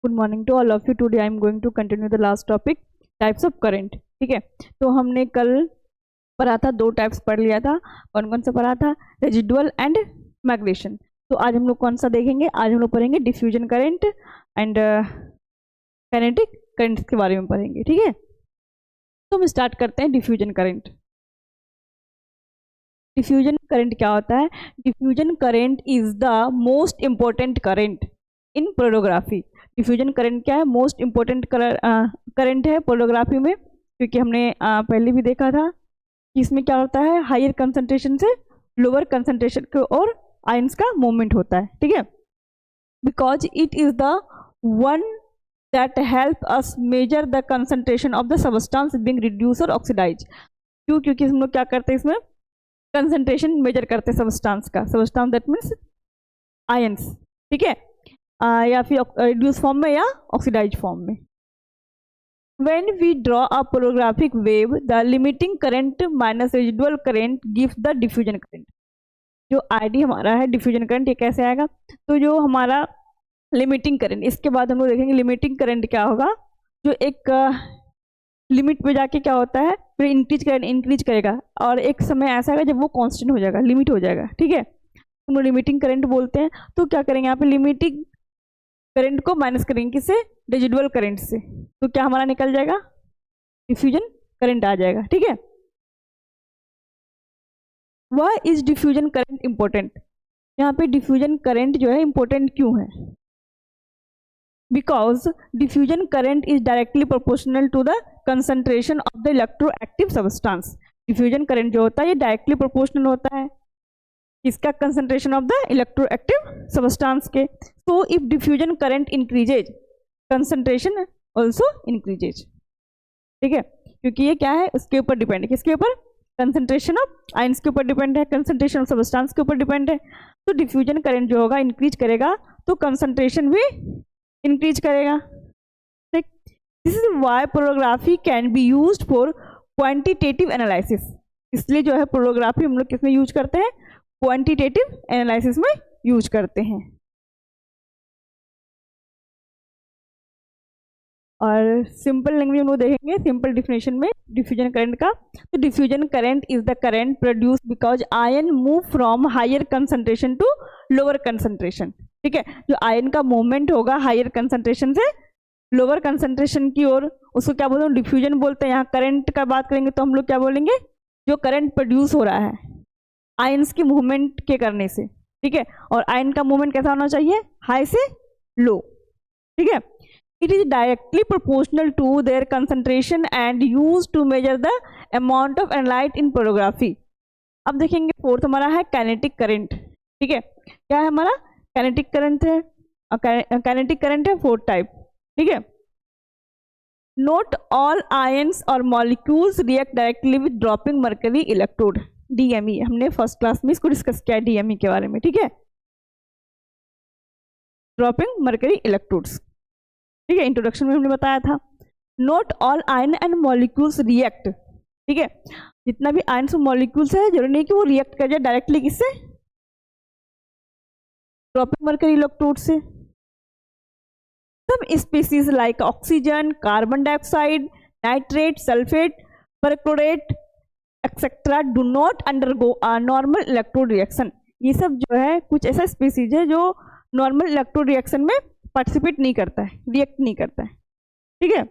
Good morning to all of you. Today I am going to continue the last topic, types of current. ठीक है, तो हमने कल पढ़ा था, दो टाइप्स पढ़ लिया था। कौन कौन सा पढ़ा था? Residual and migration. तो आज हम लोग कौन सा देखेंगे? आज हम लोग पढ़ेंगे diffusion current and kinetic current के बारे में पढ़ेंगे। ठीक है, तो हम स्टार्ट करते हैं डिफ्यूजन करंट। डिफ्यूजन करंट क्या होता है? Diffusion current is the most important current in polarography. Diffusion current क्या है? मोस्ट इंपॉर्टेंट करंट है पोलरिग्राफी में, क्योंकि हमने पहले भी देखा था कि इसमें क्या होता है, हायर कंसंट्रेशन से लोअर कंसंट्रेशन की ओर आयंस का मूवमेंट होता है। ठीक है, because it is the one that help us measure the concentration of the substance being reduce और ऑक्सीडाइज। क्यों? क्योंकि हम लोग क्या करते हैं, इसमें कंसंट्रेशन मेजर करते हैं सबस्टेंस का। Substance that means ions. ठीक है, या फिर रिड्यूस फॉर्म में या ऑक्सीडाइज फॉर्म में। When we draw a polarigraphic wave, the limiting current minus residual current gives the diffusion current। जो ID हमारा है डिफ्यूजन करंट, ये कैसे आएगा? तो जो हमारा लिमिटिंग करंट, इसके बाद हम लोग देखेंगे लिमिटिंग करंट क्या होगा। जो एक लिमिट पे जाके क्या होता है, फिर इंक्रीज करेगा और एक समय ऐसा आएगा जब वो कांस्टेंट हो जाएगा, लिमिट हो जाएगा। ठीक है, हम लोग लिमिटिंग करंट बोलते हैं। तो क्या करेंगे यहाँ पे, लिमिटिंग करंट को माइनस करेंगे किससे? रेजिडुअल करंट से। तो क्या हमारा निकल जाएगा? डिफ्यूजन करंट आ जाएगा। ठीक है, why is diffusion current important? यहाँ पे डिफ्यूजन करंट जो है इंपॉर्टेंट क्यों है? Because diffusion current is directly proportional to the concentration of the electroactive substance. Diffusion current जो होता है ये डायरेक्टली प्रोपोर्शनल होता है इसका concentration of the electroactive substance के। So if diffusion current increases, concentration also increases. ठीक है, क्योंकि ये क्या है, उसके ऊपर डिपेंड है। किसके ऊपर? कंसंट्रेशन ऑफ आयंस के ऊपर डिपेंड है, कंसंट्रेशन ऑफ सब्सटेंस के ऊपर डिपेंड है। तो डिफ्यूजन करंट जो होगा इंक्रीज करेगा तो कंसंट्रेशन भी इंक्रीज करेगा। ठीक, this is why polarography can be used for quantitative analysis. इसलिए जो है पोलरिग्राफी हम लोग किसमें यूज करते हैं? क्वांटिटेटिव एनालिसिस में यूज करते हैं। और सिंपल लैंग्वेज में वो देखेंगे, सिंपल डिफिनेशन में डिफ्यूजन करंट का। तो diffusion current is the current produce because ion move from higher concentration to lower concentration. ठीक है, जो आयन का मूवमेंट होगा हायर कंसंट्रेशन से लोअर कंसंट्रेशन की ओर, उसको क्या बोलते हैं? डिफ्यूजन बोलते हैं। यहाँ करंट का बात करेंगे तो हम लोग क्या बोलेंगे? जो करंट प्रोड्यूस हो रहा है आयंस की मूवमेंट के करने से। ठीक है, और आयन का मूवमेंट कैसा होना चाहिए? हाई से लो। ठीक है, it is directly proportional to their concentration and use to measure the amount of analyte in polarography. अब देखेंगे फोर्थ हमारा है काइनेटिक करंट। ठीक है, क्या है हमारा? काइनेटिक करंट है। काइनेटिक करंट है फोर्थ टाइप। ठीक है, नोट ऑल आयंस और molecules react directly with dropping mercury electrode. DME हमने फर्स्ट क्लास में इसको डिस्कस किया है, DME के बारे में। ठीक है, ड्रॉपिंग मर्करी इलेक्ट्रोड्स। ठीक है, इंट्रोडक्शन में हमने बताया था। Note all ion and molecules react. ठीक है, जितना भी आयन्स और मॉलिक्यूल्स है जरूरी नहीं कि वो रिएक्ट कर जाए डायरेक्टली, किससे? ड्रॉपिंग मर्करी इलेक्ट्रोड से। सब species like oxygen, carbon dioxide, nitrate, sulphate, perchlorate etcetera do not undergo a normal electrode reaction. ये सब जो है कुछ ऐसा स्पीसीज है जो नॉर्मल इलेक्ट्रोड रिएक्शन में पार्टिसिपेट नहीं करता है, रिएक्ट नहीं करता है। ठीक है,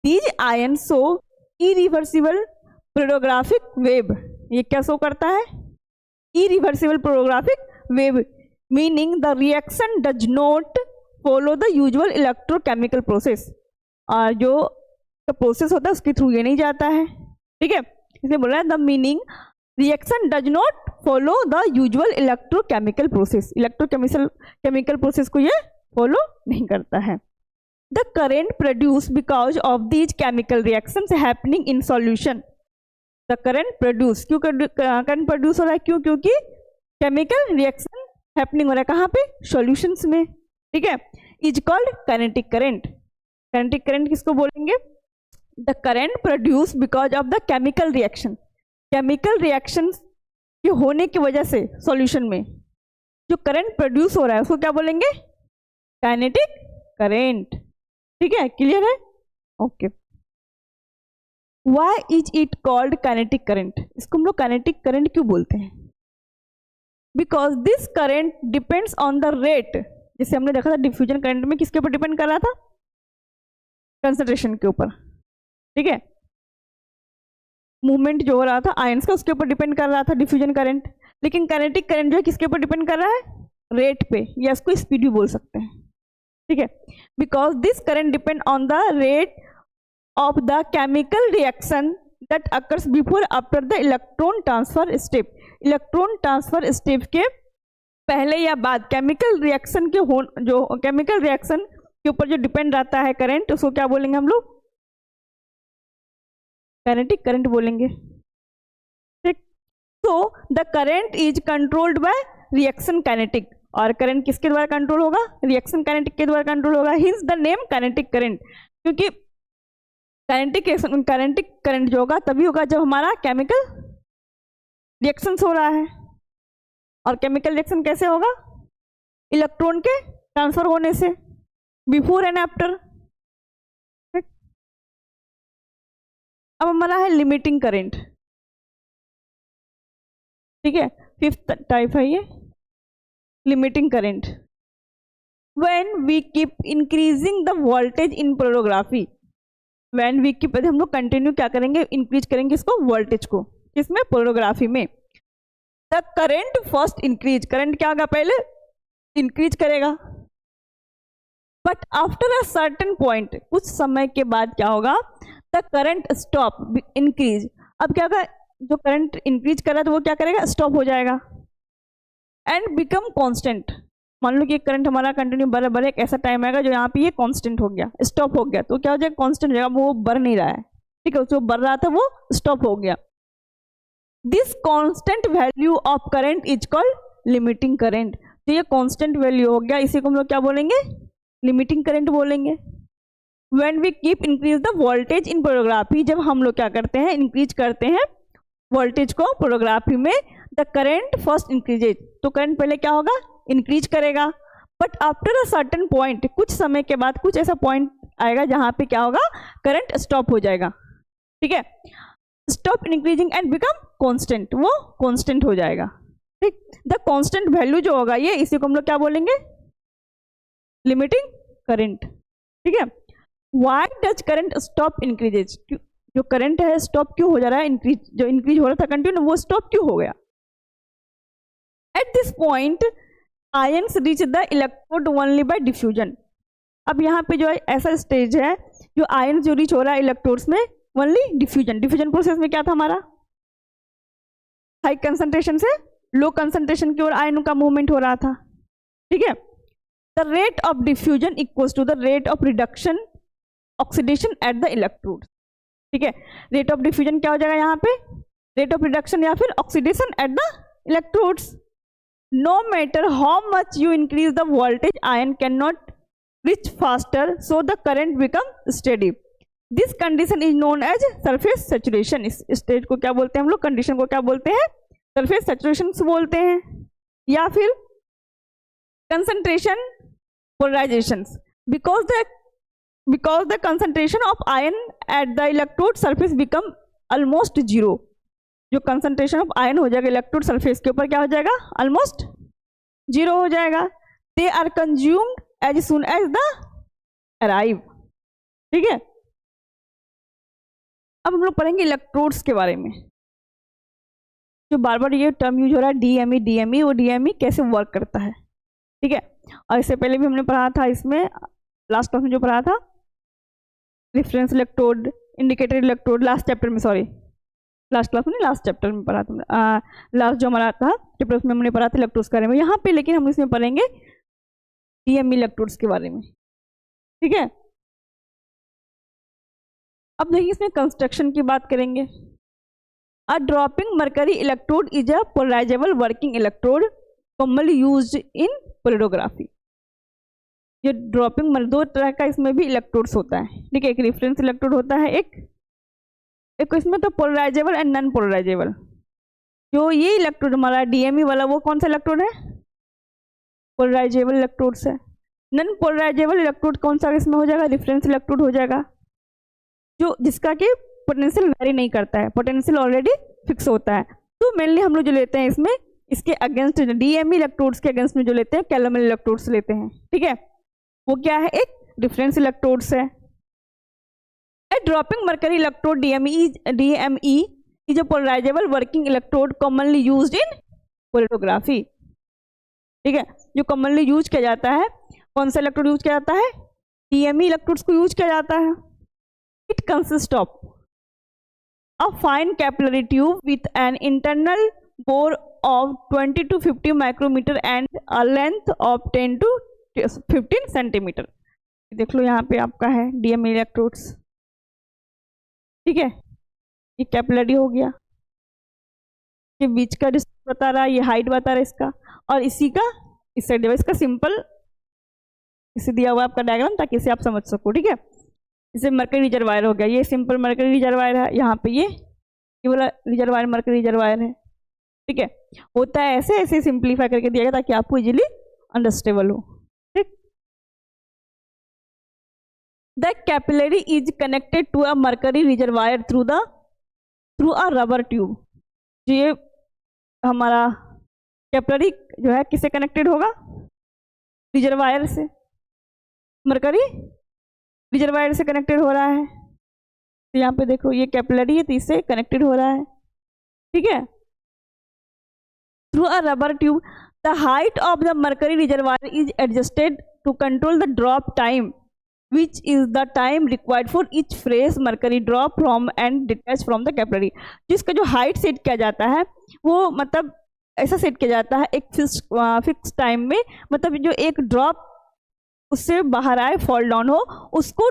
these ion show irreversible polarographic wave. ये क्या शो करता है? Irreversible polarographic wave, meaning the reaction does not follow the usual electrochemical process. और जो प्रोसेस होता है उसके थ्रू ये नहीं जाता है। ठीक है, इसे बोल रहा है the meaning reaction does not follow the usual electrochemical process. Electrochemical process को ये फॉलो नहीं करता है। The current produce because of these chemical reactions happening in solution. The current produce, क्यों करंट प्रोड्यूस हो रहा है? क्यों? क्योंकि केमिकल रिएक्शन हैपनिंग हो रहा है कहाँ पे? सॉल्यूशंस में। ठीक है, is called kinetic current. Kinetic current किसको बोलेंगे? The current produce because of the chemical reaction. Chemical reaction के होने की वजह से सॉल्यूशन में जो करंट प्रोड्यूस हो रहा है उसको क्या बोलेंगे? Kinetic current. ठीक है, क्लियर है? Okay. Why is it called kinetic current? इसको हम लोग kinetic current क्यों बोलते हैं? Because this current depends on the rate। जैसे हमने देखा था डिफ्यूजन करंट में किसके ऊपर डिपेंड कर रहा था? कंसंट्रेशन के ऊपर। ठीक है, मूवमेंट जो हो रहा था आयंस का उसके ऊपर डिपेंड कर रहा था डिफ्यूजन करंट। लेकिन काइनेटिक करंट जो है किसके ऊपर डिपेंड कर रहा है? रेट पे, या इसको स्पीड भी बोल सकते हैं। ठीक है, because this current depend on the rate of the chemical reaction that occurs before after the electron transfer step। Electron transfer step के पहले या बाद केमिकल रिएक्शन के जो केमिकल रिएक्शन के ऊपर जो डिपेंड रहता है करंट, उसको क्या बोलेंगे हम लोग? काइनेटिक करंट बोलेंगे। ठीक, तो the current is controlled by reaction kinetic. और करंट किसके द्वारा कंट्रोल होगा? रिएक्शन काइनेटिक के द्वारा कंट्रोल होगा। Hints the name kinetic current, क्योंकि काइनेटिक करंट जो होगा तभी होगा जब हमारा केमिकल रिएक्शन हो रहा है। और केमिकल रिएक्शन कैसे होगा? इलेक्ट्रॉन के ट्रांसफर होने से, बिफोर एंड आफ्टर। अब हमारा है लिमिटिंग करंट। ठीक है, फिफ्थ टाइप है ये limiting current. When we keep increasing the voltage in polarography, when we keep, हम लोग कंटिन्यू क्या करेंगे? इंक्रीज करेंगे इसको, वोल्टेज को, किसमें? पोलरिग्राफी में। The current first increase, current क्या होगा? पहले इंक्रीज करेगा, but after a certain point, कुछ समय के बाद क्या होगा? The current stop increase. अब क्या होगा? जो करंट इंक्रीज कर रहा है तो वो क्या करेगा? स्टॉप हो जाएगा एंड बिकम कॉन्स्टेंट। मान लो कि करंट हमारा कंटिन्यू बढ़ बढ़, एक ऐसा टाइम आएगा जो यहाँ पे ये कांस्टेंट हो गया, स्टॉप हो गया, तो क्या हो जाएगा? कांस्टेंट हो जाएगा, वो बढ़ नहीं रहा है। ठीक है, जो बढ़ रहा था वो स्टॉप हो गया। This constant value of current is called limiting current. तो ये कांस्टेंट वैल्यू हो गया, इसी को हम लोग क्या बोलेंगे? लिमिटिंग करंट बोलेंगे। When we keep increase the voltage in polarography, जब हम लोग क्या करते हैं? इंक्रीज करते हैं वोल्टेज को पोलरिग्राफी में, द करंट फर्स्ट इंक्रीजेज, तो करंट पहले क्या होगा? इंक्रीज करेगा, but after a certain point, कुछ समय के बाद कुछ ऐसा पॉइंट आएगा जहां पे क्या होगा? करंट स्टॉप हो जाएगा। ठीक है, stop increasing and become constant, वो कांस्टेंट हो जाएगा। ठीक, द कांस्टेंट वैल्यू जो होगा ये, इसी को हम लोग क्या बोलेंगे? Limiting current. ठीक है, why does current stop increases? जो करंट है स्टॉप क्यों हो जा रहा है? इंक्रीज, जो इंक्रीज हो रहा था कंटिन्यू, वो स्टॉप क्यों हो गया? At this point ions reach the electrode only by diffusion. अब यहाँ पे जो है ऐसा स्टेज है जो आयन जो रीच हो रहा है इलेक्ट्रोड्स में ओनली डिफ्यूजन। डिफ्यूजन प्रोसेस में क्या था हमारा? हाई कंसंट्रेशन से लो कंसंट्रेशन की ओर आयन का मूवमेंट हो रहा था। ठीक है, the rate of diffusion equals to the rate of reduction oxidation at the electrode. ठीक है, रेट ऑफ डिफ्यूजन क्या हो जाएगा यहाँ पे? रेट ऑफ रिडक्शन या फिर oxidation at the electrodes. No matter how much you increase the voltage, ion cannot reach faster, so the current become steady. This condition is known as surface saturation। इस stage को क्या बोलते हैं हम लोग? Condition को क्या बोलते हैं? सरफेस सैचुरेशन बोलते हैं, या फिर concentration polarization. because the concentration of ion at the electrode surface become almost zero। जो कंसंट्रेशन ऑफ आयन हो जाएगा इलेक्ट्रोड सरफेस के ऊपर क्या हो जाएगा? ऑलमोस्ट जीरो हो जाएगा। They are consumed as soon as the arrive. ठीक है, अब हम लोग पढ़ेंगे इलेक्ट्रोड्स के बारे में। जो बार बार ये टर्म यूज हो रहा है डीएमई डीएमई, वो डीएमई कैसे वर्क करता है। ठीक है, और इससे पहले भी हमने पढ़ा था, इसमें लास्ट क्लास में जो पढ़ा था reference electrode, indicator electrode, last chapter में, सॉरी लास्ट क्लास में, लास्ट चैप्टर में पढ़ा था, लास्ट जो हमारा था चैप्टर उसमें हमने पढ़ा था इलेक्ट्रोड्स के बारे में। यहाँ पे लेकिन हम इसमें पढ़ेंगे डीएमई इलेक्ट्रोड्स के बारे में। ठीक है, अब देखिए इसमें कंस्ट्रक्शन की बात करेंगे। A dropping mercury electrode is a polarizable working electrode commonly used in polarography. ये ड्रॉपिंग दो तरह का इसमें भी इलेक्ट्रोड्स होता है। ठीक है, एक रेफरेंस इलेक्ट्रोड होता है, एक इसमें तो पोलराइजेबल एंड नॉन पोलराइजेबल। जो ये इलेक्ट्रोड हमारा डीएमई वाला, वो कौन सा इलेक्ट्रोड है? पोलराइजेबल इलेक्ट्रोड्स है। नॉन पोलराइजेबल इलेक्ट्रोड कौन सा इसमें हो जाएगा, रेफरेंस इलेक्ट्रोड हो जाएगा, जो जिसका कि पोटेंशियल वेरी नहीं करता है, पोटेंशियल ऑलरेडी फिक्स होता है। तो मेनली हम लोग जो लेते हैं इसमें इसके अगेंस्ट डीएमई इलेक्ट्रोड्स के अगेंस्ट में जो लेते हैं कैलोमल इलेक्ट्रोड्स लेते हैं, ठीक है। वो क्या है, एक डिफरेंस इलेक्ट्रोड्स है। A dropping mercury electrode DME is a polarizable working electrode commonly used in polarography, ठीक है। जो कॉमनली यूज किया जाता है, कौन सा इलेक्ट्रोड यूज किया जाता है, डीएमई इलेक्ट्रोड्स को यूज किया जाता है। It consist of a fine capillary tube with an internal bore of 20 to 50 micrometer and a length of 10 to 15 centimetre. देख लो यहाँ पे आपका है डीएमई इलेक्ट्रोड्स, ठीक है। ये कैपिलरी हो गया, ये बीच का डिस्टेंस बता रहा है, ये हाइट बता रहा है इसका, और इसी का इस साइड इसका सिंपल इसे दिया हुआ आपका डायग्राम ताकि इसे आप समझ सको, ठीक है। इसे मरकरी रिजर्वायर हो गया, ये सिंपल मरकरी रिजर्वायर है, यहाँ पे ये वाला रिजर्वायर मरकरी रिजर्वायर है, ठीक है। होता है ऐसे ऐसे सिंप्लीफाई करके दिया गया ताकि आपको इजीली अंडरस्टेबल हो, ठीक। The capillary is connected to a mercury reservoir through a rubber tube. ये हमारा कैपिलरी जो है किससे कनेक्टेड होगा, रिजर्वायर से, मरकरी रिजर्वायर से कनेक्टेड हो रहा है। तो यहाँ पे देखो ये कैपिलरी है तो इससे कनेक्टेड हो रहा है, ठीक है। Through a rubber tube, the height of the mercury reservoir is adjusted to control the drop time, which is the time required for each fresh mercury drop from and detach from the capillary। जिसका जो height set किया जाता है वो मतलब ऐसा set किया जाता है एक फिक्स टाइम में, मतलब जो एक ड्रॉप उससे बाहर आए, फॉल डाउन हो, उसको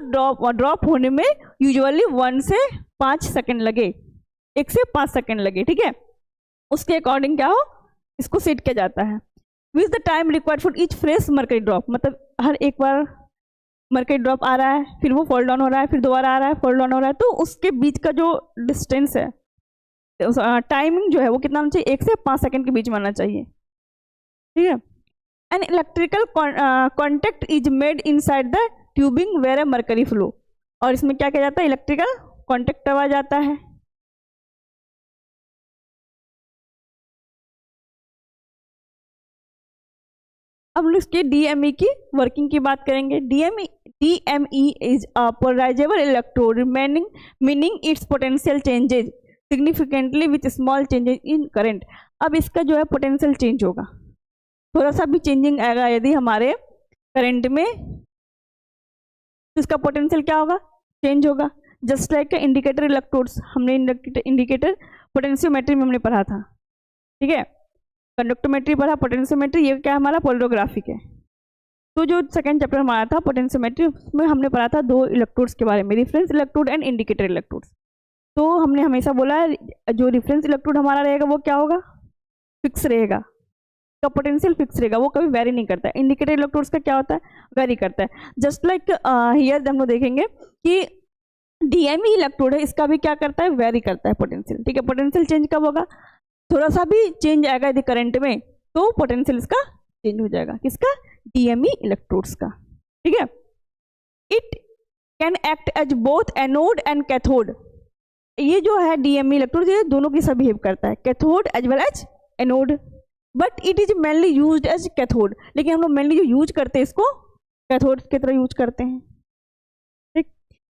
ड्रॉप होने में यूजुअली 1 से 5 सेकेंड लगे, 1 से 5 सेकेंड लगे, ठीक है। उसके अकॉर्डिंग क्या हो, इसको सेट किया जाता है। Which the time required for each fresh mercury drop, मतलब हर एक बार मरकरी ड्रॉप आ रहा है, फिर वो फॉल डाउन हो रहा है, फिर दोबारा आ रहा है, फॉल डाउन हो रहा है, तो उसके बीच का जो डिस्टेंस है, टाइमिंग जो है वो कितना होना चाहिए, 1 से 5 सेकेंड के बीच में आना चाहिए, ठीक है। An electrical contact is made inside the tubing where a mercury flow, और इसमें क्या किया जाता है, इलेक्ट्रिकल कॉन्टेक्ट करवाया जाता है। अब हम इसके डीएमई की वर्किंग की बात करेंगे। DME is a polarisable electrode meaning it's potential changes significantly with small changes in current. अब इसका जो है पोटेंशियल चेंज होगा, थोड़ा सा भी चेंजिंग आएगा यदि हमारे करंट में, तो इसका पोटेंशियल क्या होगा, चेंज होगा। जस्ट लाइक इंडिकेटर इलेक्ट्रोड्स, हमने इंडिकेटर पोटेंशियोमेट्री में हमने पढ़ा था, ठीक है। कंडक्टोमेट्री पढ़ा, पोटेंशियोमेट्री, ये क्या हमारा पोलरोग्राफिक है। तो जो सेकंड चैप्टर हमारा था पोटेंशियोमेट्री, उसमें हमने पढ़ा था 2 इलेक्ट्रोड्स के बारे में, reference electrode and indicator electrodes. तो हमने हमेशा बोला है जो रेफरेंस इलेक्ट्रोड हमारा रहेगा वो क्या होगा, फिक्स रहेगा, का पोटेंशियल फिक्स रहेगा, वो कभी वेरी नहीं करता है। इंडिकेटर इलेक्ट्रोड्स का क्या होता है, वेरी करता है। जस्ट लाइक हियर हम लोग देखेंगे कि डीएमई इलेक्ट्रोड है, इसका भी क्या करता है, वेरी करता है पोटेंशियल, ठीक है। पोटेंशियल चेंज कब होगा, थोड़ा सा भी चेंज आएगा यदि करंट में तो पोटेंशियल इसका चेंज हो जाएगा, किसका, डीएमई इलेक्ट्रोड्स का, ठीक है। It can act as both anode and cathode. ये जो है डीएमई इलेक्ट्रोड, ये दोनों की सब बिहेव करता है, cathode as well as anode, but it is mainly used as cathode. लेकिन हम लोग मेनली जो यूज करते हैं इसको कैथोड की तरह यूज करते हैं, ठीक।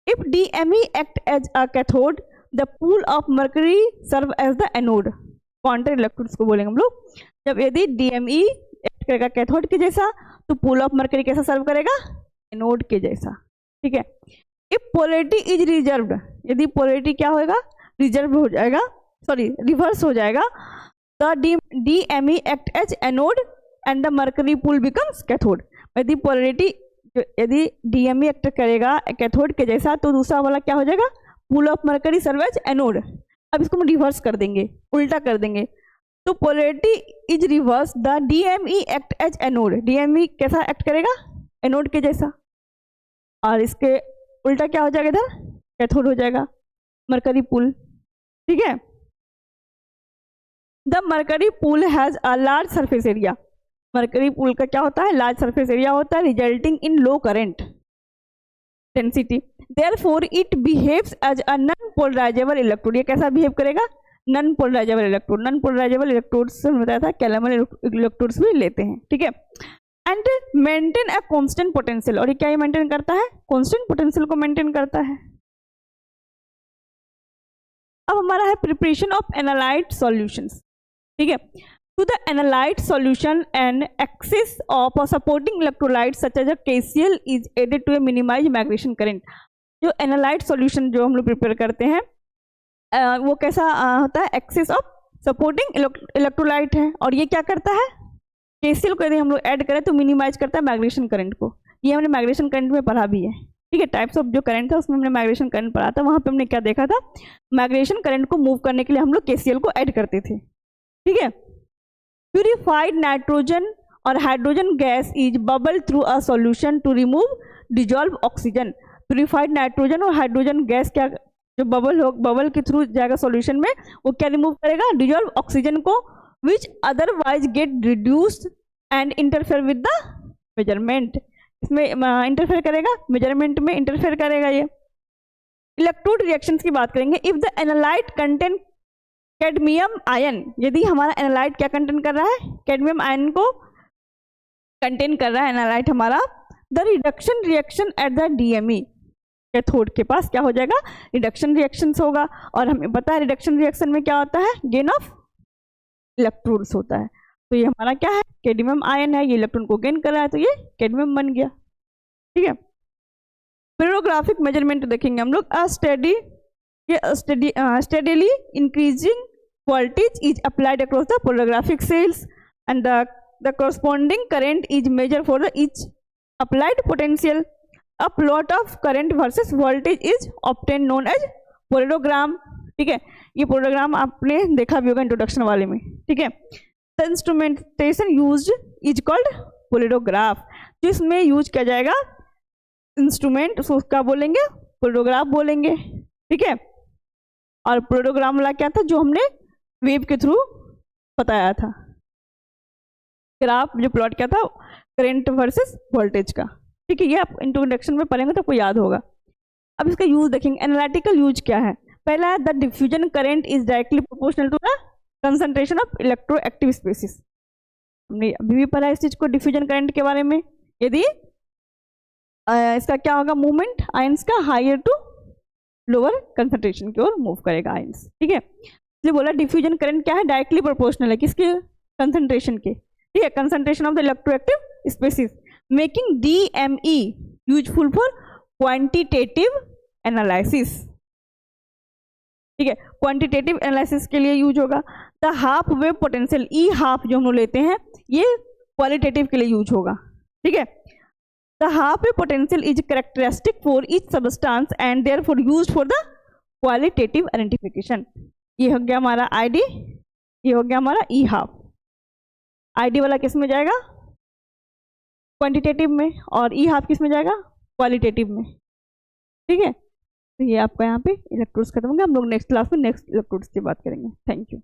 If DME act as a cathode the pool of mercury serve as the anode. Counter electrodes को बोलेंगे हम लोग। जब यदि डीएमई एक्ट करेगा कैथोड के जैसा तो पूल ऑफ मर्करी कैसा सर्व करेगा, एनोड के जैसा, ठीक है। इफ पोलैरिटी इज रिजर्व्ड, यदि पोलैरिटी क्या होगा, रिजर्व हो जाएगा, सॉरी रिवर्स हो जाएगा, the DME act as anode and the mercury pool becomes cathode. यदि पोलैरिटी यदि डीएमई एक्ट करेगा कैथोड के जैसा तो दूसरा वाला क्या हो जाएगा, pool of mercury serve as anode. अब इसको हम रिवर्स कर देंगे, उल्टा कर देंगे, तो polarity is reverse, the DME act as anode. DME कैसा एक्ट करेगा, एनोड के जैसा, और इसके उल्टा क्या हो जाएगा, इधर कैथोड हो जाएगा, मर्करी पूल, ठीक है। The mercury pool has a large surface area, mercury pool का क्या होता है, लार्ज सरफेस एरिया होता है, resulting in low current density, therefore it behaves as a non polarizable electrode. ये कैसा बिहेव करेगा, non polarizable electrode. Non polarizable electrodes से बताया था कैलमर इलेक्ट्रोड्स भी लेते हैं, ठीक है। And maintain a constant potential, और ये क्या मेंटेन करता है, कांस्टेंट पोटेंशियल को मेंटेन करता है। अब हमारा है प्रिपरेशन ऑफ एनालाइट सॉल्यूशंस, ठीक है। To the analyte solution and excess of supporting electrolyte such as KCl is added to minimize migration current. जो एनालाइट सॉल्यूशन जो हम लोग प्रिपेयर करते हैं वो कैसा होता है, एक्सेस ऑफ सपोर्टिंग इलेक्ट्रोलाइट है, और ये क्या करता है, KCl को यदि हम लोग ऐड करें तो मिनिमाइज करता है माइग्रेशन करंट को। ये हमने माइग्रेशन करंट में पढ़ा भी है, ठीक है। टाइप्स ऑफ जो करंट था उसमें हमने माइग्रेशन करंट पढ़ा था, वहाँ पे हमने क्या देखा था, माइग्रेशन करंट को मूव करने के लिए हम लोग KCl को ऐड करते थे, ठीक है। प्यूरिफाइड नाइट्रोजन और hydrogen gas is bubble through a solution to remove dissolve oxygen. Purified nitrogen और हाइड्रोजन गैस क्या, जो बबल के थ्रू जाएगा सॉल्यूशन में, वो क्या रिमूव करेगा, डिजॉल्व ऑक्सीजन को, विच otherwise get reduced and interfere with the measurement. इसमें इंटरफेयर करेगा, मेजरमेंट में इंटरफेयर करेगा ये। इलेक्ट्रोड रिएक्शंस की बात करेंगे। If the analyte contain cadmium ion, यदि हमारा एनालाइट क्या कंटेन कर रहा है, कैडमियम आयन को कंटेन कर रहा है एनालाइट हमारा, the reduction reaction at the DME cathode के पास क्या हो जाएगा, रिडक्शन रिएक्शंस होगा। और हमें पता है रिडक्शन रिएक्शन में क्या होता है, गेन ऑफ इलेक्ट्रॉन्स होता है। तो ये हमारा क्या है, कैडमियम आयन है, ये इलेक्ट्रॉन को गेन कर रहा है, तो ये कैडमियम बन गया, ठीक है। पेरोग्राफिक मेजरमेंट देखेंगे हम लोग। Steadily increasing voltage is applied across the polarigraphic cells and the corresponding current is measured for the each applied potential. A plot of current versus voltage is obtained known as polarigram, ठीक है। ये polarigram आपने देखा भी होगा introduction वाले में, ठीक है। The instrumentation used is called polarigraph। जो इसमें यूज किया जाएगा इंस्ट्रूमेंट उसको क्या बोलेंगे, पोलरोग्राफ बोलेंगे, ठीक है। और पोलरोग्राम वाला क्या था, जो हमने वेव के थ्रू बताया था, ग्राफ जो प्लॉट क्या था, करंट वर्सेस वोल्टेज का, ठीक है। ये आप इंट्रोडक्शन में पढ़ेंगे तो आपको याद होगा। अब इसका यूज देखेंगे। एनालिटिकल यूज क्या है, पहला है the diffusion current is directly proportional to the concentration of electroactive species. हमने अभी भी पढ़ा इस चीज को, डिफ्यूजन करंट के बारे में। यदि इसका क्या होगा, मूवमेंट आयंस का हायर टू लोअर कंसंट्रेशन की ओर मूव करेगा आयंस, ठीक है। इसलिए बोला डिफ्यूजन करंट क्या है, डायरेक्टली प्रोपोर्शनल है किसके, कंसंट्रेशन के, ठीक है, concentration of the electroactive species, making DME useful for quantitative analysis, ठीक है। क्वांटिटेटिव एनालिसिस के लिए यूज होगा। The half wave potential E12 जो हम लोग लेते हैं, ये क्वालिटेटिव के लिए यूज होगा, ठीक है। The half wave potential is characteristic for each substance and therefore used for the qualitative identification। ये हो गया हमारा ID, ये हो गया हमारा E12। ID वाला किस में जाएगा, क्वांटिटेटिव में, और E12 किस में जाएगा, क्वालिटेटिव में, ठीक है। तो ये आपका यहाँ पे इलेक्ट्रोड्स खत्म हो गया। हम लोग नेक्स्ट क्लास में नेक्स्ट इलेक्ट्रोड्स की बात करेंगे। Thank you.